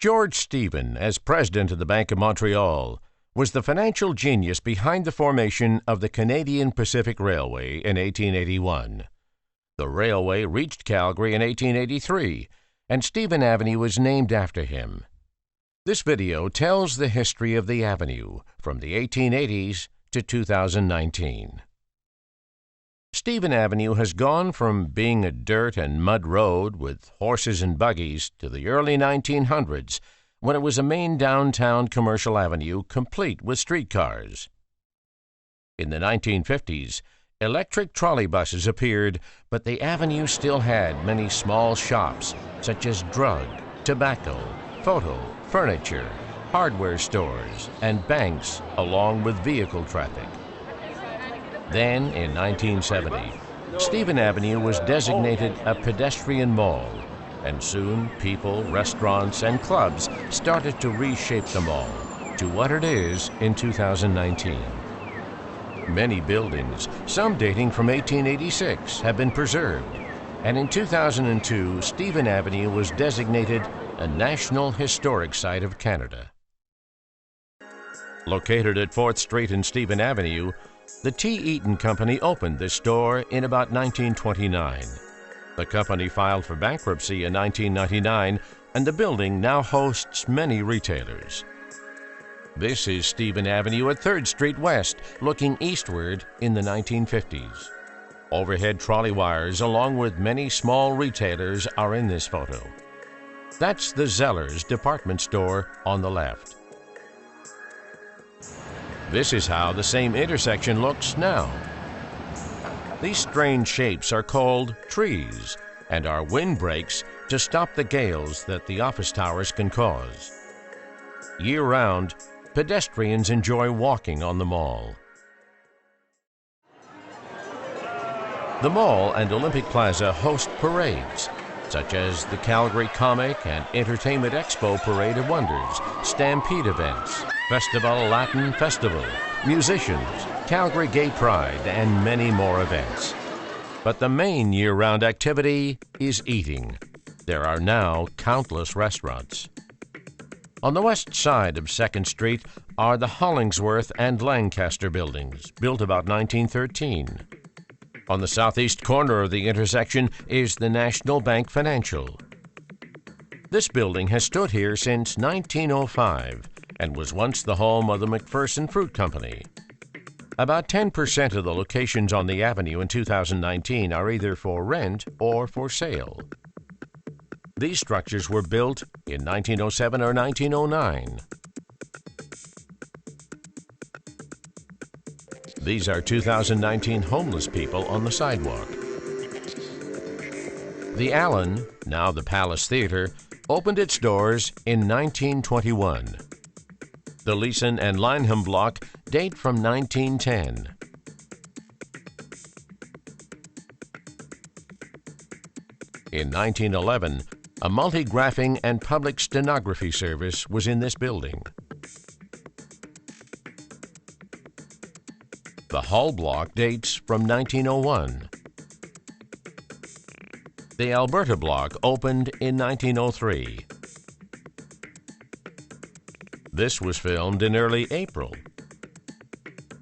George Stephen, as president of the Bank of Montreal, was the financial genius behind the formation of the Canadian Pacific Railway in 1881. The railway reached Calgary in 1883, and Stephen Avenue was named after him. This video tells the history of the avenue from the 1880s to 2019. Stephen Avenue has gone from being a dirt and mud road with horses and buggies to the early 1900s, when it was a main downtown commercial avenue complete with streetcars. In the 1950s, electric trolley buses appeared, but the avenue still had many small shops such as drug, tobacco, photo, furniture, hardware stores, and banks, along with vehicle traffic. Then, in 1970, Stephen Avenue was designated a pedestrian mall, and soon people, restaurants, and clubs started to reshape the mall to what it is in 2019. Many buildings, some dating from 1886, have been preserved, and in 2002, Stephen Avenue was designated a National Historic Site of Canada. Located at 4th Street and Stephen Avenue, the T. Eaton Company opened this store in about 1929. The company filed for bankruptcy in 1999, and the building now hosts many retailers. This is Stephen Avenue at 3rd Street West, looking eastward in the 1950s. Overhead trolley wires, along with many small retailers, are in this photo. That's the Zeller's department store on the left. This is how the same intersection looks now. These strange shapes are called trees and are windbreaks to stop the gales that the office towers can cause. Year-round, pedestrians enjoy walking on the mall. The mall and Olympic Plaza host parades, such as the Calgary Comic and Entertainment Expo Parade of Wonders, Stampede events, Festival Latin Festival, musicians, Calgary Gay Pride, and many more events. But the main year-round activity is eating. There are now countless restaurants. On the west side of 2nd Street are the Hollingsworth and Lancaster buildings, built about 1913. On the southeast corner of the intersection is the National Bank Financial. This building has stood here since 1905 and was once the home of the McPherson Fruit Company. About 10% of the locations on the avenue in 2019 are either for rent or for sale. These structures were built in 1907 or 1909. These are 2019 homeless people on the sidewalk. The Allen, now the Palace Theater, opened its doors in 1921. The Leeson and Lineham block date from 1910. In 1911, a multigraphing and public stenography service was in this building. The Hull block dates from 1901. The Alberta block opened in 1903. This was filmed in early April.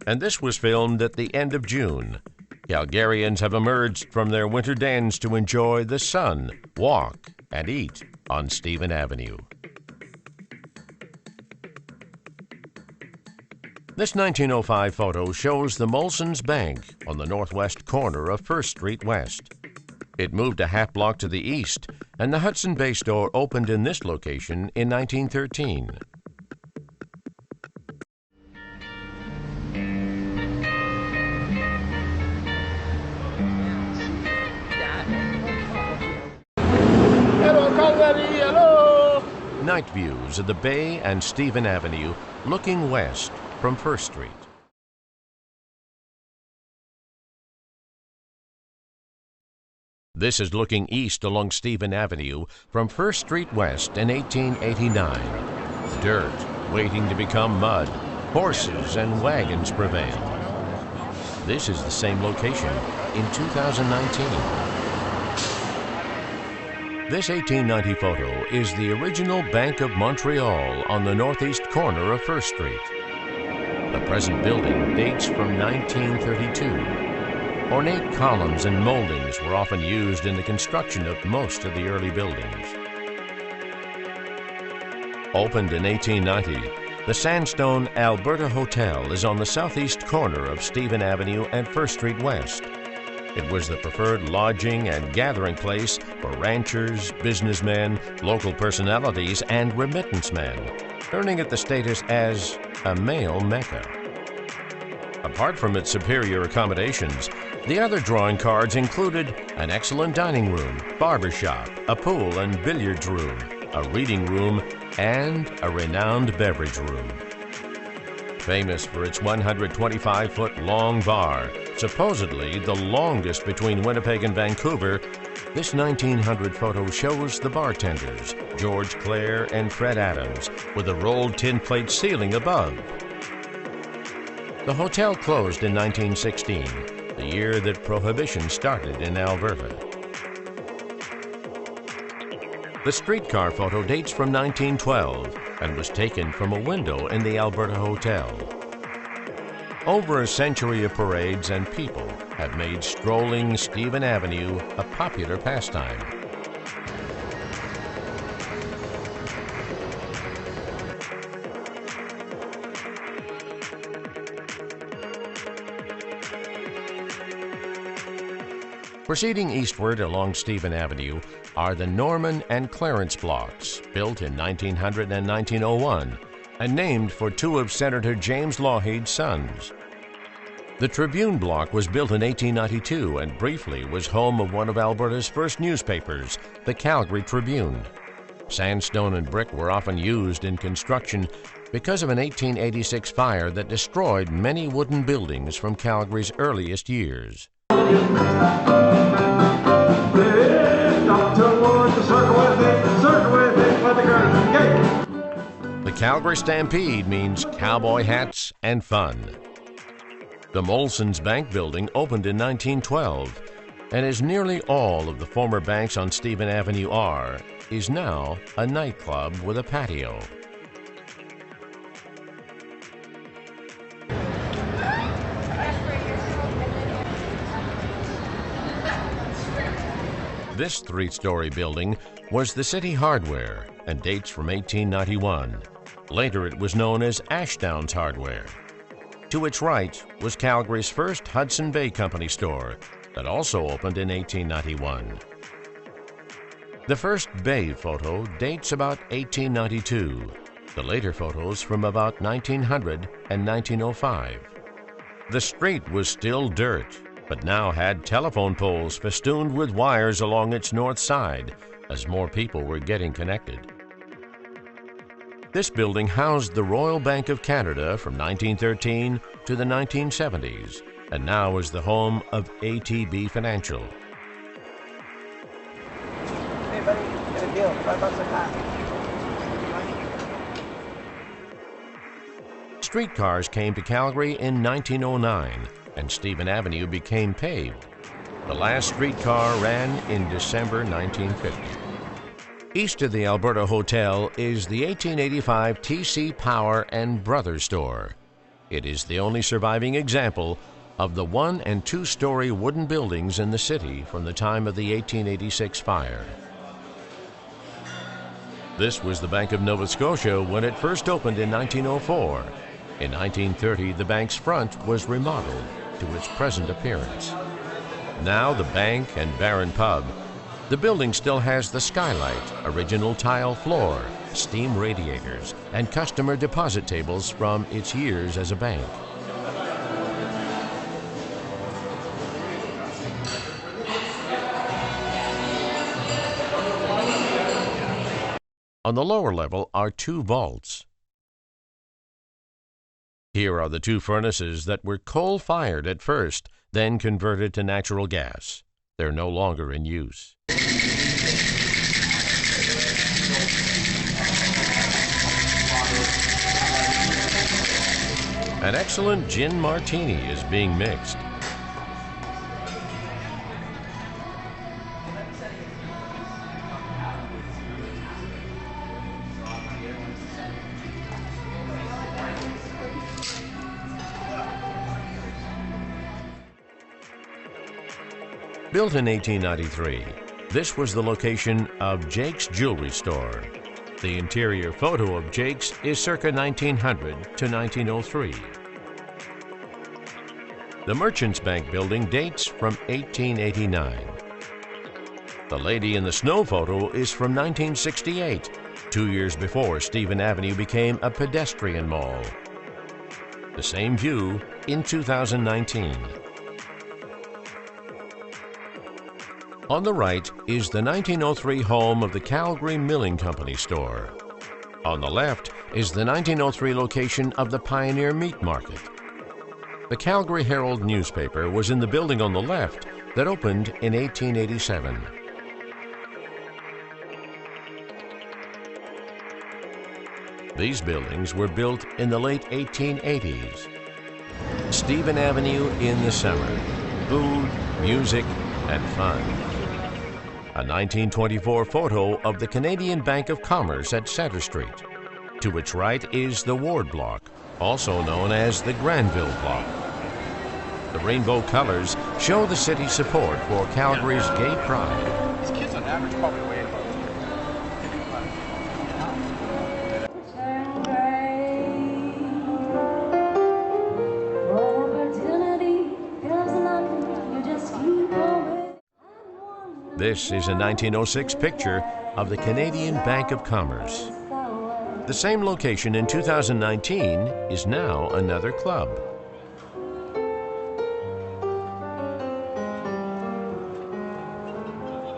And this was filmed at the end of June. Calgarians have emerged from their winter dens to enjoy the sun, walk, and eat on Stephen Avenue. This 1905 photo shows the Molson's Bank on the northwest corner of 1st Street West. It moved a half block to the east, and the Hudson Bay store opened in this location in 1913. Hello, Calgary, hello! Night views of the Bay and Stephen Avenue looking west from 1st Street. This is looking east along Stephen Avenue from 1st Street West in 1889. Dirt waiting to become mud. Horses and wagons prevail. This is the same location in 2019. This 1890 photo is the original Bank of Montreal on the northeast corner of First Street. The present building dates from 1932. Ornate columns and moldings were often used in the construction of most of the early buildings. Opened in 1890, the sandstone Alberta Hotel is on the southeast corner of Stephen Avenue and First Street West. It was the preferred lodging and gathering place for ranchers, businessmen, local personalities, and remittance men, earning it the status as a male mecca. Apart from its superior accommodations, the other drawing cards included an excellent dining room, barber shop, a pool and billiards room, a reading room, and a renowned beverage room. Famous for its 125-foot long bar, supposedly the longest between Winnipeg and Vancouver, this 1900 photo shows the bartenders, George Clare and Fred Adams, with a rolled tin plate ceiling above. The hotel closed in 1916, the year that Prohibition started in Alberta. The streetcar photo dates from 1912 and was taken from a window in the Alberta Hotel. Over a century of parades and people have made strolling Stephen Avenue a popular pastime. Proceeding eastward along Stephen Avenue are the Norman and Clarence blocks, built in 1900 and 1901, and named for two of Senator James Lougheed's sons. The Tribune block was built in 1892 and briefly was home of one of Alberta's first newspapers, the Calgary Tribune. Sandstone and brick were often used in construction because of an 1886 fire that destroyed many wooden buildings from Calgary's earliest years. The Calgary Stampede means cowboy hats and fun. The Molson's Bank building opened in 1912, and as nearly all of the former banks on Stephen Avenue are, is now a nightclub with a patio. This three-story building was the City Hardware and dates from 1891. Later it was known as Ashdown's Hardware. To its right was Calgary's first Hudson Bay Company store that also opened in 1891. The first Bay photo dates about 1892, the later photos from about 1900 and 1905. The street was still dirt, but now had telephone poles festooned with wires along its north side as more people were getting connected. This building housed the Royal Bank of Canada from 1913 to the 1970s and now is the home of ATB Financial. Hey buddy, get a deal, $5 a cop. Streetcars came to Calgary in 1909 and Stephen Avenue became paved. The last streetcar ran in December 1950. East of the Alberta Hotel is the 1885 TC Power and Brothers store. It is the only surviving example of the 1- and 2-story wooden buildings in the city from the time of the 1886 fire. This was the Bank of Nova Scotia when it first opened in 1904. In 1930, the bank's front was remodeled to its present appearance. Now the bank and Barron Pub, the building still has the skylight, original tile floor, steam radiators, and customer deposit tables from its years as a bank. On the lower level are 2 vaults. Here are the 2 furnaces that were coal-fired at first, then converted to natural gas. They're no longer in use. An excellent gin martini is being mixed. Built in 1893, this was the location of Jake's Jewelry Store. The interior photo of Jake's is circa 1900 to 1903. The Merchants Bank building dates from 1889. The Lady in the Snow photo is from 1968, 2 years before Stephen Avenue became a pedestrian mall. The same view in 2019. On the right is the 1903 home of the Calgary Milling Company store. On the left is the 1903 location of the Pioneer Meat Market. The Calgary Herald newspaper was in the building on the left that opened in 1887. These buildings were built in the late 1880s. Stephen Avenue in the summer. Food, music, and fun. A 1924 photo of the Canadian Bank of Commerce at Centre Street. To its right is the Ward Block, also known as the Granville Block. The rainbow colors show the city's support for Calgary's gay pride. These kids on average probably weigh about This is a 1906 picture of the Canadian Bank of Commerce. The same location in 2019 is now another club.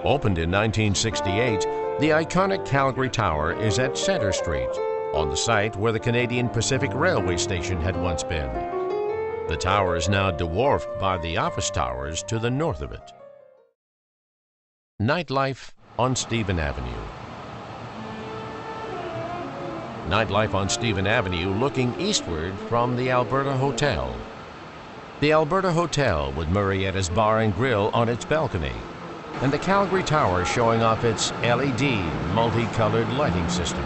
Opened in 1968, the iconic Calgary Tower is at Centre Street, on the site where the Canadian Pacific Railway station had once been. The tower is now dwarfed by the office towers to the north of it. Nightlife on Stephen Avenue. Nightlife on Stephen Avenue looking eastward from the Alberta Hotel. The Alberta Hotel with Murrietta's Bar and Grill on its balcony, and the Calgary Tower showing off its LED multicolored lighting system.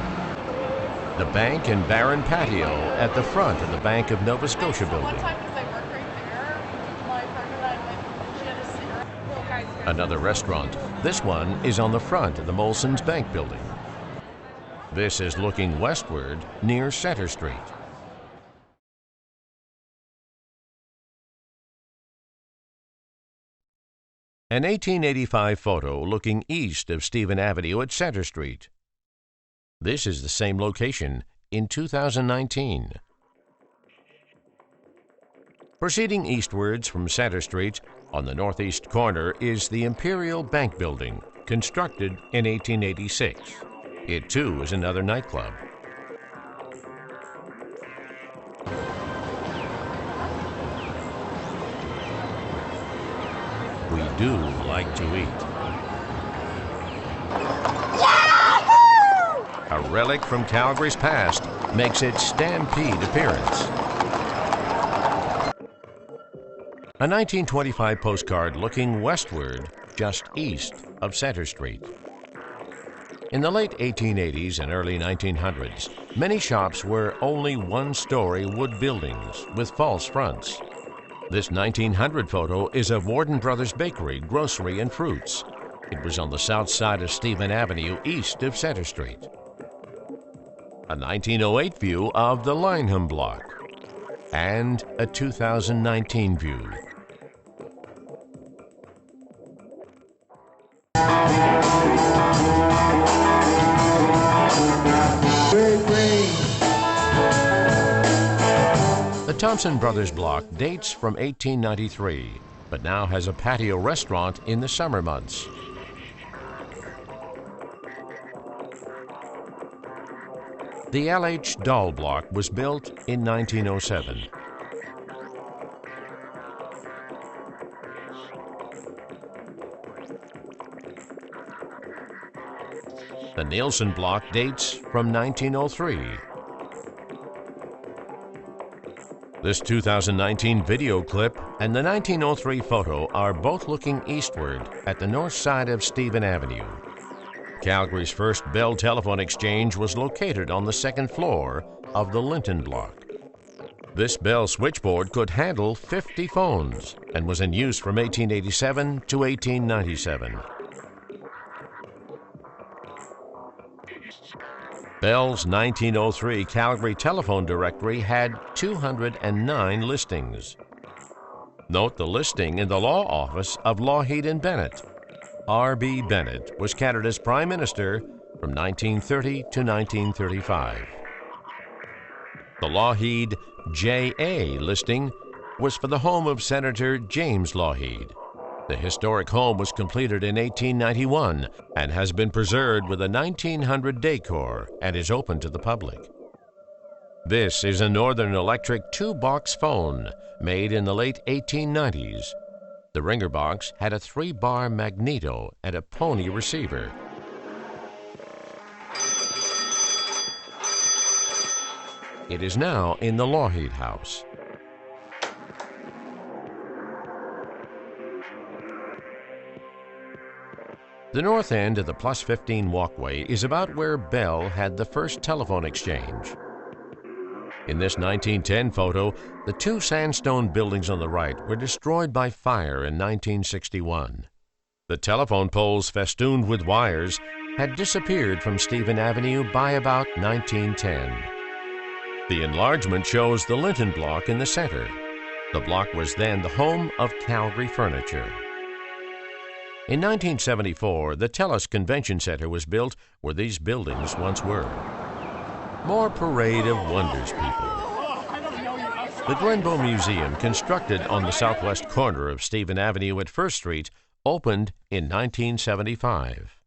The Bank and Barron patio at the front of the Bank of Nova Scotia building. Another restaurant. This one is on the front of the Molson's Bank building. This is looking westward near Centre Street. An 1885 photo looking east of Stephen Avenue at Centre Street. This is the same location in 2019. Proceeding eastwards from Centre Street, on the northeast corner is the Imperial Bank Building, constructed in 1886. It too is another nightclub. We do like to eat. Yahoo! A relic from Calgary's past makes its stampede appearance. A 1925 postcard looking westward, just east of Centre Street. In the late 1880s and early 1900s, many shops were only one-story wood buildings with false fronts. This 1900 photo is of Warden Brothers Bakery, Grocery and Fruits. It was on the south side of Stephen Avenue, east of Centre Street. A 1908 view of the Lineham Block, and a 2019 view. The Thompson Brothers Block dates from 1893, but now has a patio restaurant in the summer months. The LH Doll Block was built in 1907. The Nielsen Block dates from 1903. This 2019 video clip and the 1903 photo are both looking eastward at the north side of Stephen Avenue. Calgary's first Bell telephone exchange was located on the second floor of the Linton Block. This Bell switchboard could handle 50 phones and was in use from 1887 to 1897. Bell's 1903 Calgary telephone directory had 209 listings. Note the listing in the law office of Lougheed and Bennett. R.B. Bennett was Canada's Prime Minister from 1930 to 1935. The Lougheed J.A. listing was for the home of Senator James Lougheed. The historic home was completed in 1891 and has been preserved with a 1900 decor and is open to the public. This is a Northern Electric 2-box phone made in the late 1890s. The ringer box had a 3-bar magneto and a pony receiver. It is now in the Lougheed House. The north end of the Plus 15 walkway is about where Bell had the first telephone exchange. In this 1910 photo, the 2 sandstone buildings on the right were destroyed by fire in 1961. The telephone poles festooned with wires had disappeared from Stephen Avenue by about 1910. The enlargement shows the Linton block in the center. The block was then the home of Calgary Furniture. In 1974, the TELUS Convention Center was built where these buildings once were. More Parade of Wonders, people. The Glenbow Museum, constructed on the southwest corner of Stephen Avenue at First Street, opened in 1975.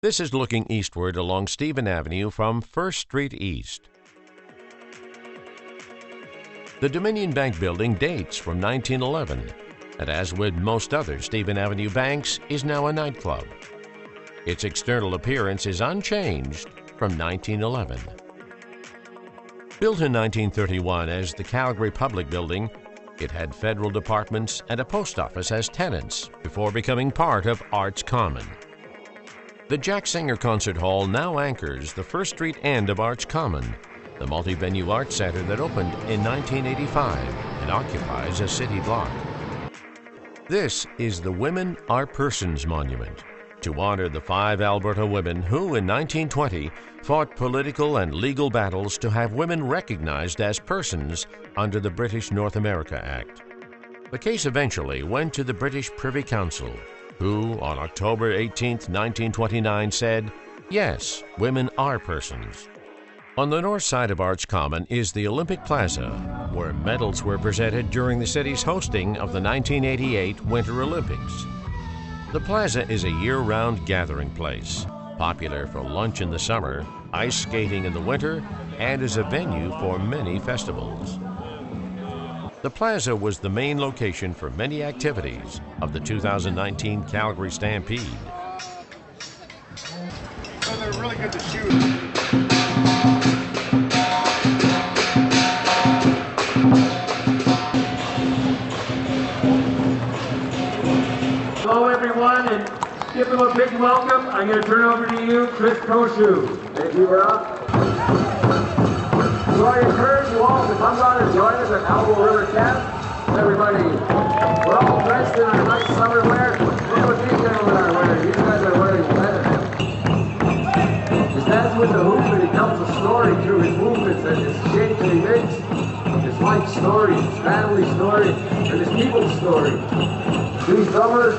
This is looking eastward along Stephen Avenue from First Street East. The Dominion Bank building dates from 1911, and as with most other Stephen Avenue banks, is now a nightclub. Its external appearance is unchanged from 1911. Built in 1931 as the Calgary Public Building, it had federal departments and a post office as tenants before becoming part of Arts Common. The Jack Singer Concert Hall now anchors the First Street end of Arts Common, the multi-venue art center that opened in 1985 and occupies a city block. This is the Women Are Persons Monument, to honor the 5 Alberta women who, in 1920, fought political and legal battles to have women recognized as persons under the British North America Act. The case eventually went to the British Privy Council, who, on October 18, 1929, said, "Yes, women are persons." On the north side of Arts Common is the Olympic Plaza, where medals were presented during the city's hosting of the 1988 Winter Olympics. The plaza is a year-round gathering place, popular for lunch in the summer, ice skating in the winter, and is a venue for many festivals. The plaza was the main location for many activities of the 2019 Calgary Stampede. So they're really good to shoot. Hello everyone, and give them a big welcome. I'm going to turn over to you, Chris Koshu. Thank you, Rob. So I encourage you all to come down and join us at Elbow River Camp. Everybody, we're all dressed in our nice summer wear. Look what these gentlemen are wearing. These guys are wearing leather. He stands with the hoop and he tells a story through his movements and his shape that he makes. His life story, his family story, and his people's story. These drummers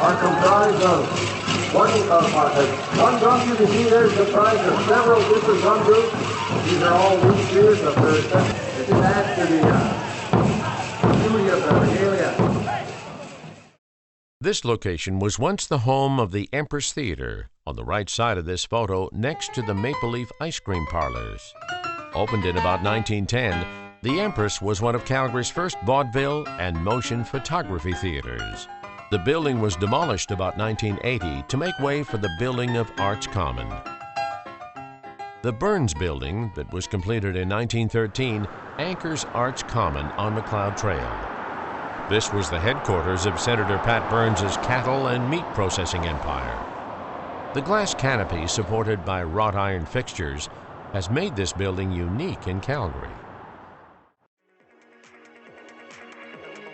are comprised of one drum you can see there is comprised of several different drum groups. These are all new spheres of the it's an add to the beauty of the regalia. This location was once the home of the Empress Theatre, on the right side of this photo next to the Maple Leaf Ice Cream Parlors. Opened in about 1910, the Empress was one of Calgary's first vaudeville and motion photography theaters. The building was demolished about 1980 to make way for the building of Arts Common. The Burns Building, that was completed in 1913, anchors Arts Common on McLeod Trail. This was the headquarters of Senator Pat Burns's cattle and meat processing empire. The glass canopy, supported by wrought iron fixtures, has made this building unique in Calgary.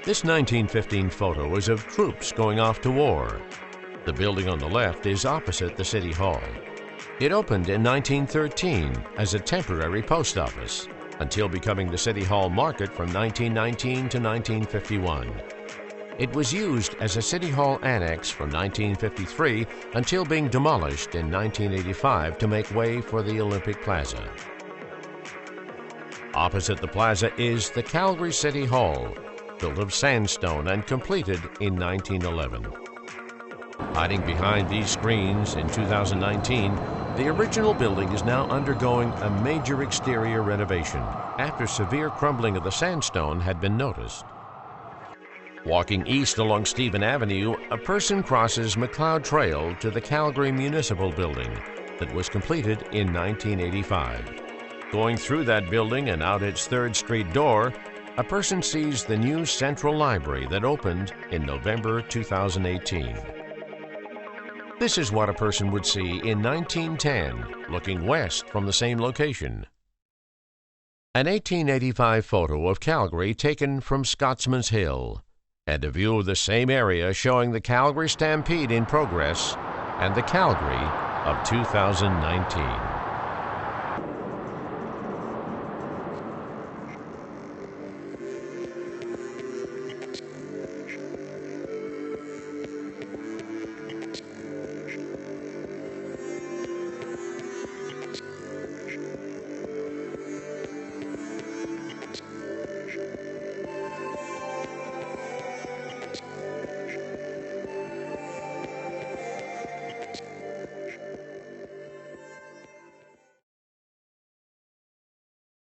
This 1915 photo is of troops going off to war. The building on the left is opposite the City Hall. It opened in 1913 as a temporary post office until becoming the City Hall Market from 1919 to 1951. It was used as a City Hall annex from 1953 until being demolished in 1985 to make way for the Olympic Plaza. Opposite the plaza is the Calgary City Hall, built of sandstone and completed in 1911. Hiding behind these screens in 2019, the original building is now undergoing a major exterior renovation after severe crumbling of the sandstone had been noticed. Walking east along Stephen Avenue, a person crosses McLeod Trail to the Calgary Municipal Building that was completed in 1985. Going through that building and out its 3rd Street door, a person sees the new Central Library that opened in November 2018. This is what a person would see in 1910, looking west from the same location. An 1885 photo of Calgary taken from Scotsman's Hill, and a view of the same area showing the Calgary Stampede in progress and the Calgary of 2019.